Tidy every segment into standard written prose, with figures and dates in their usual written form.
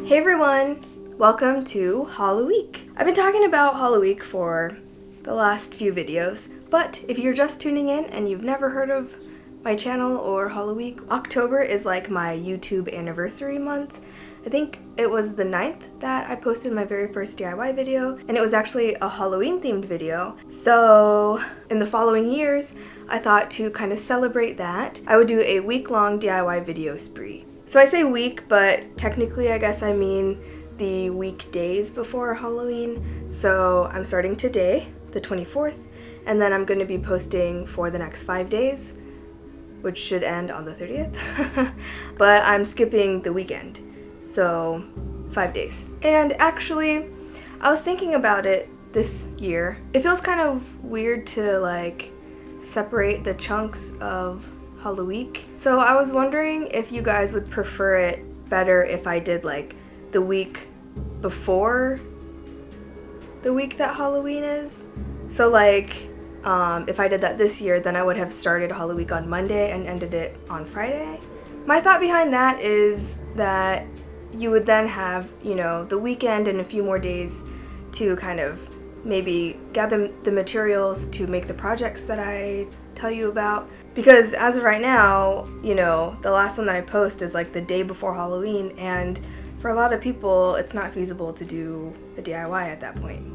Hey everyone! Welcome to Halloweek. I've been talking about Halloweek for the last few videos, but if you're just tuning in and you've never heard of my channel or Halloweek, October is like my YouTube anniversary month. I think it was the 9th that I posted my very first DIY video, and it was actually a Halloween themed video. So in the following years, I thought to kind of celebrate that, I would do a week-long DIY video spree. So I say week, but technically I guess I mean the weekdays before Halloween. So I'm starting today, the 24th, and then I'm going to be posting for the next 5 days, which should end on the 30th. But I'm skipping the weekend, so 5 days. And actually, I was thinking about it this year. It feels kind of weird to like separate the chunks of Halloweek. So I was wondering if you guys would prefer it better if I did like the week before the week that Halloween is. So like if I did that this year, then I would have started Halloweek on Monday and ended it on Friday. My thought behind that is that you would then have, you know, the weekend and a few more days to kind of maybe gather the materials to make the projects that I tell you about. Because as of right now, you know, the last one that I post is like the day before Halloween, and for a lot of people it's not feasible to do a DIY at that point,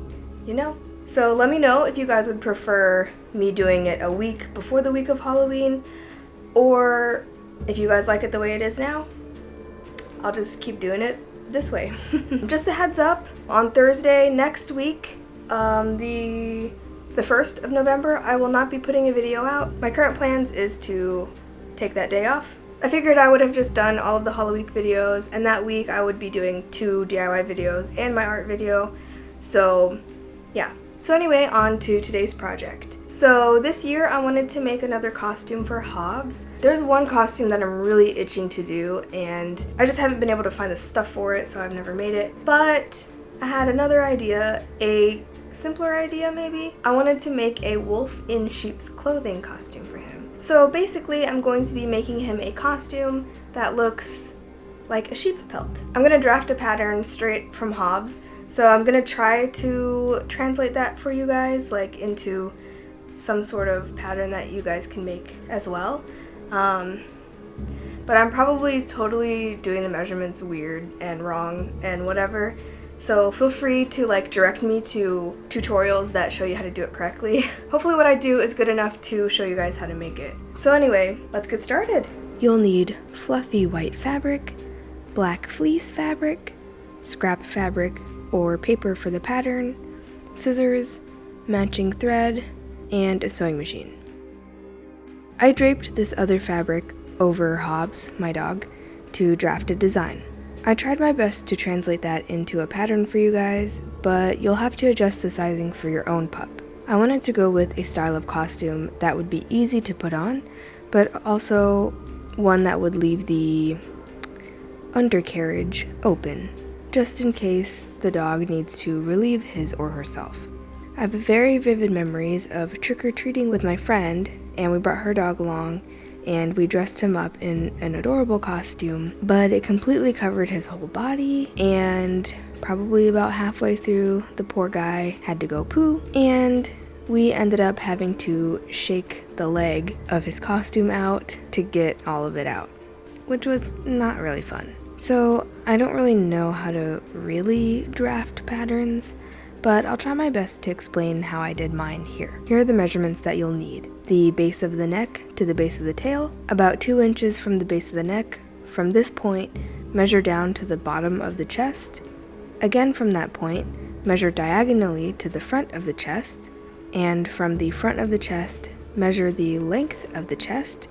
you know? So let me know if you guys would prefer me doing it a week before the week of Halloween, or if you guys like it the way it is now, I'll just keep doing it this way. Just a heads up, on Thursday next week, the 1st of November, I will not be putting a video out. My current plans is to take that day off. I figured I would have just done all of the Halloweek videos, and that week I would be doing 2 DIY videos and my art video. So yeah. So anyway, on to today's project. So this year I wanted to make another costume for Hobbs. There's one costume that I'm really itching to do, and I just haven't been able to find the stuff for it, so I've never made it. But I had another idea, a simpler idea maybe. I wanted to make a wolf in sheep's clothing costume for him. So basically I'm going to be making him a costume that looks like a sheep pelt. I'm gonna draft a pattern straight from Hobbs, so I'm gonna try to translate that for you guys like into some sort of pattern that you guys can make as well. But I'm probably totally doing the measurements weird and wrong and whatever. So feel free to like direct me to tutorials that show you how to do it correctly. Hopefully what I do is good enough to show you guys how to make it. So anyway, let's get started. You'll need fluffy white fabric, black fleece fabric, scrap fabric or paper for the pattern, scissors, matching thread, and a sewing machine. I draped this other fabric over Hobbs, my dog, to draft a design. I tried my best to translate that into a pattern for you guys, but you'll have to adjust the sizing for your own pup. I wanted to go with a style of costume that would be easy to put on, but also one that would leave the undercarriage open, just in case the dog needs to relieve his or herself. I have very vivid memories of trick-or-treating with my friend, and we brought her dog along, and we dressed him up in an adorable costume, but it completely covered his whole body, and probably about halfway through, the poor guy had to go poo, and we ended up having to shake the leg of his costume out to get all of it out, which was not really fun. So I don't really know how to really draft patterns, but I'll try my best to explain how I did mine here. Here are the measurements that you'll need. The base of the neck to the base of the tail, about 2 inches from the base of the neck. From this point, measure down to the bottom of the chest. Again from that point, measure diagonally to the front of the chest, and from the front of the chest, measure the length of the chest,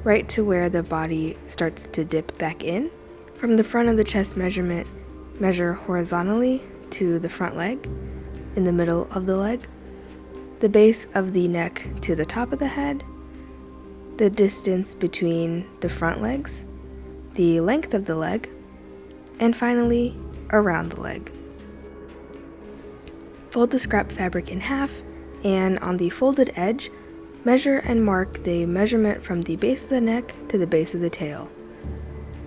right to where the body starts to dip back in. From the front of the chest measurement, measure horizontally to the front leg, in the middle of the leg, the base of the neck to the top of the head, the distance between the front legs, the length of the leg, and finally, around the leg. Fold the scrap fabric in half, and on the folded edge, measure and mark the measurement from the base of the neck to the base of the tail.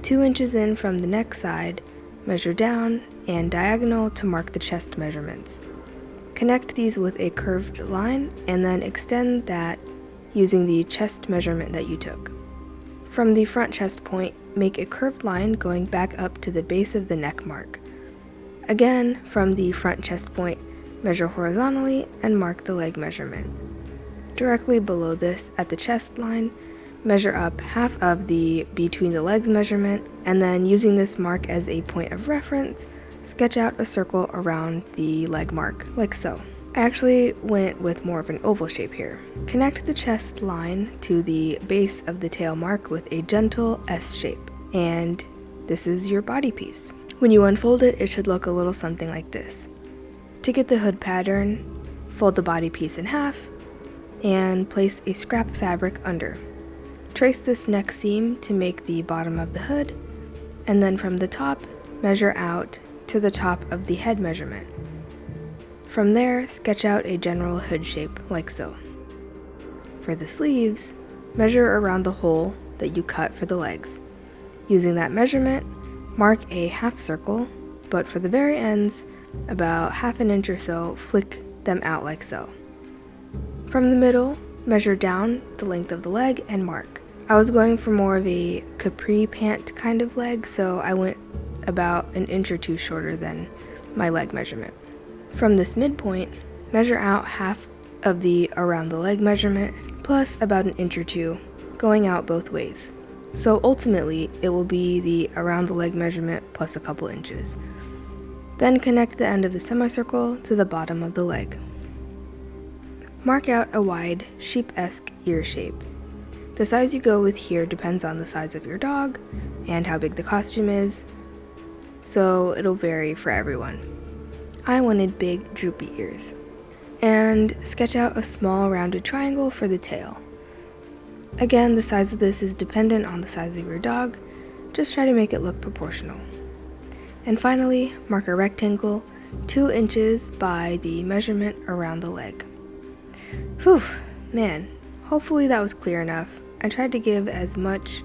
2 inches in from the neck side, measure down, and diagonal to mark the chest measurements. Connect these with a curved line and then extend that using the chest measurement that you took. From the front chest point, make a curved line going back up to the base of the neck mark. Again, from the front chest point, measure horizontally and mark the leg measurement. Directly below this, at the chest line, measure up half of the between the legs measurement, and then using this mark as a point of reference, sketch out a circle around the leg mark, like so. I actually went with more of an oval shape here. Connect the chest line to the base of the tail mark with a gentle S shape, and this is your body piece. When you unfold it, it should look a little something like this. To get the hood pattern, fold the body piece in half, and place a scrap fabric under. Trace this neck seam to make the bottom of the hood, and then from the top, measure out to the top of the head measurement. From there, sketch out a general hood shape, like so. For the sleeves, measure around the hole that you cut for the legs. Using that measurement, mark a half circle, but for the very ends, about ½ inch or so, flick them out like so. From the middle, measure down the length of the leg and mark. I was going for more of a capri pant kind of leg, so I went about 1 inch or 2 shorter than my leg measurement. From this midpoint, measure out half of the around the leg measurement, plus about 1 inch or 2, going out both ways. So ultimately, it will be the around the leg measurement plus a couple inches. Then connect the end of the semicircle to the bottom of the leg. Mark out a wide, sheep-esque ear shape. The size you go with here depends on the size of your dog and how big the costume is, so it'll vary for everyone. I wanted big, droopy ears. And sketch out a small rounded triangle for the tail. Again, the size of this is dependent on the size of your dog, just try to make it look proportional. And finally, mark a rectangle 2 inches by the measurement around the leg. Whew, man, hopefully that was clear enough. I tried to give as much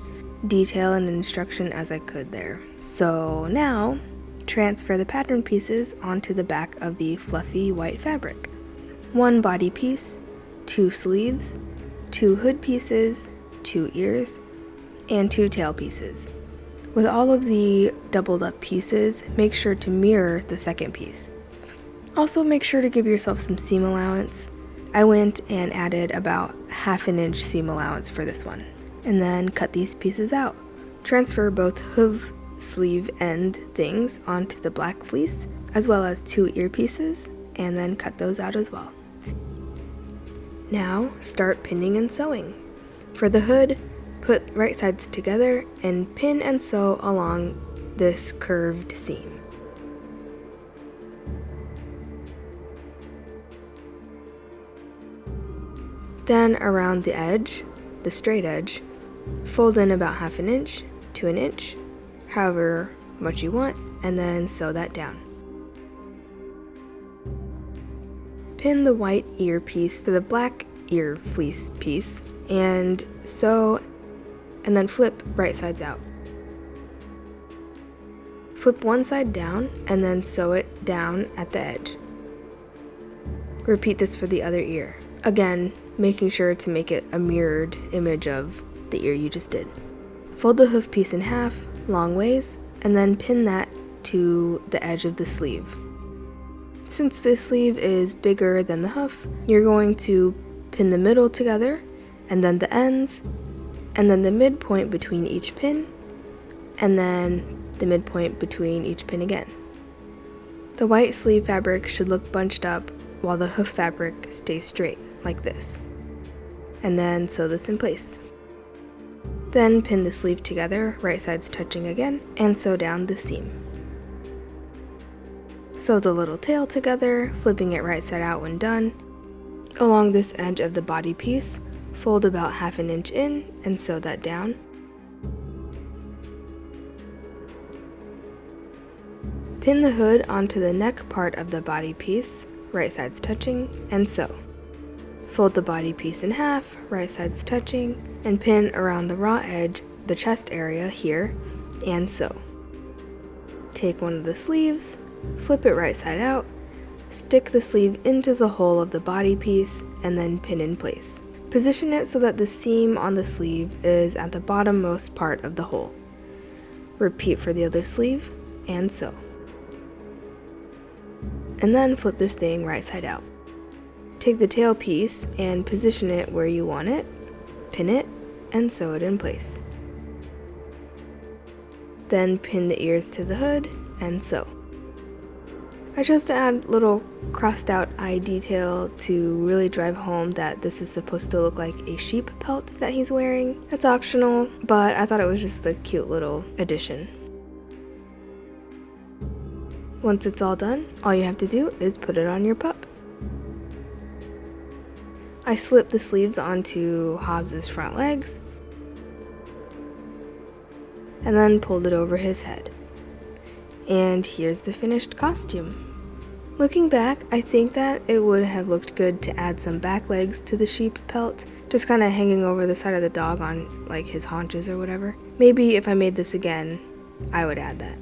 detail and instruction as I could there. So now, transfer the pattern pieces onto the back of the fluffy white fabric. 1 body piece, 2 sleeves, 2 hood pieces, 2 ears, and 2 tail pieces. With all of the doubled up pieces, make sure to mirror the second piece. Also make sure to give yourself some seam allowance. I went and added about ½ inch seam allowance for this one, and then cut these pieces out. Transfer both hoof sleeve end things onto the black fleece, as well as 2 ear pieces, and then cut those out as well. Now start pinning and sewing. For the hood, put right sides together and pin and sew along this curved seam. Then around the edge, the straight edge, fold in about ½ inch to 1 inch, however much you want, and then sew that down. Pin the white ear piece to the black ear fleece piece and sew, and then flip right sides out. Flip one side down and then sew it down at the edge. Repeat this for the other ear. Again, making sure to make it a mirrored image of the ear you just did. Fold the hoof piece in half, long ways, and then pin that to the edge of the sleeve. Since this sleeve is bigger than the hoof, you're going to pin the middle together, and then the ends, and then the midpoint between each pin, and then the midpoint between each pin again. The white sleeve fabric should look bunched up while the hoof fabric stays straight, like this. And then sew this in place. Then pin the sleeve together, right sides touching again, and sew down the seam. Sew the little tail together, flipping it right side out when done. Along this edge of the body piece, fold about ½ inch in and sew that down. Pin the hood onto the neck part of the body piece, right sides touching, and sew. Fold the body piece in half, right sides touching, and pin around the raw edge, the chest area here, and sew. take one of the sleeves, flip it right side out, stick the sleeve into the hole of the body piece, and then pin in place. Position it so that the seam on the sleeve is at the bottommost part of the hole. Repeat for the other sleeve, and sew. And then flip this thing right side out. Take the tail piece and position it where you want it, pin it, and sew it in place. Then pin the ears to the hood and sew. I chose to add little crossed out eye detail to really drive home that this is supposed to look like a sheep pelt that he's wearing. It's optional, but I thought it was just a cute little addition. Once it's all done, all you have to do is put it on your pup. I slipped the sleeves onto Hobbs's front legs and then pulled it over his head. And here's the finished costume. Looking back, I think that it would have looked good to add some back legs to the sheep pelt, just kind of hanging over the side of the dog on like his haunches or whatever. Maybe if I made this again, I would add that.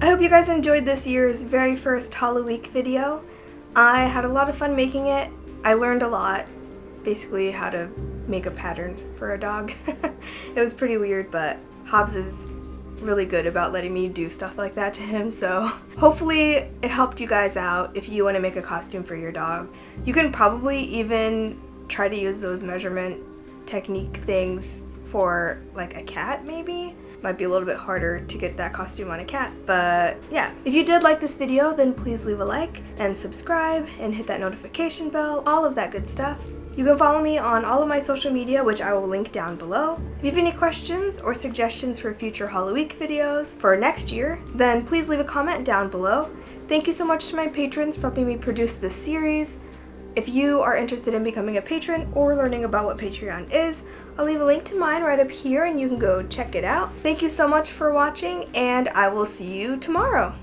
I hope you guys enjoyed this year's very first Halloweek video. I had a lot of fun making it. I learned a lot, basically how to make a pattern for a dog. It was pretty weird, but Hobbs is really good about letting me do stuff like that to him, so hopefully it helped you guys out if you want to make a costume for your dog. You can probably even try to use those measurement technique things for like a cat maybe. Might be a little bit harder to get that costume on a cat, but yeah. If you did like this video, then please leave a like and subscribe and hit that notification bell, all of that good stuff. You can follow me on all of my social media, which I will link down below. If you have any questions or suggestions for future Halloweek videos for next year, then please leave a comment down below. Thank you so much to my patrons for helping me produce this series. If you are interested in becoming a patron or learning about what Patreon is, I'll leave a link to mine right up here and you can go check it out. Thank you so much for watching, and I will see you tomorrow.